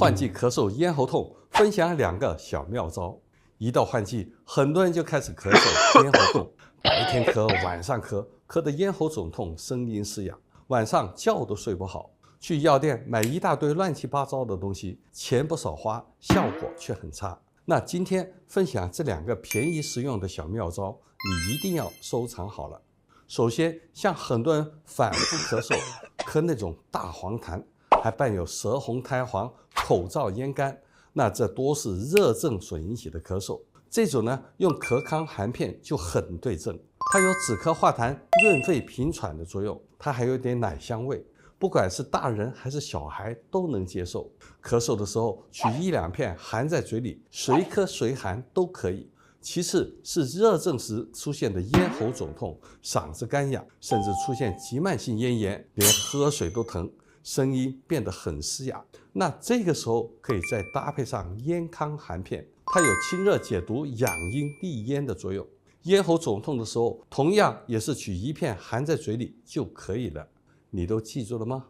换季咳嗽、咽喉痛，分享2个小妙招。一到换季，很多人就开始咳嗽、咽喉痛，白天咳，晚上咳，咳得咽喉肿痛，声音嘶哑，晚上觉都睡不好。去药店买一大堆乱七八糟的东西，钱不少花，效果却很差。那今天分享这2个便宜实用的小妙招，你一定要收藏好了。首先，像很多人反复咳嗽，咳那种大黄痰，还伴有舌红苔黄、口燥咽干，那这多是热症所引起的咳嗽。这种呢，用咳康含片就很对症，它有止咳化痰、润肺平喘的作用，它还有点奶香味，不管是大人还是小孩都能接受。咳嗽的时候取1、2片含在嘴里，随咳随含都可以。其次是热症时出现的咽喉肿痛、嗓子干痒，甚至出现急慢性咽炎，连喝水都疼，声音变得很嘶哑。那这个时候可以再搭配上咽康含片，它有清热解毒、养阴利咽的作用。咽喉肿痛的时候，同样也是取1片含在嘴里就可以了。你都记住了吗？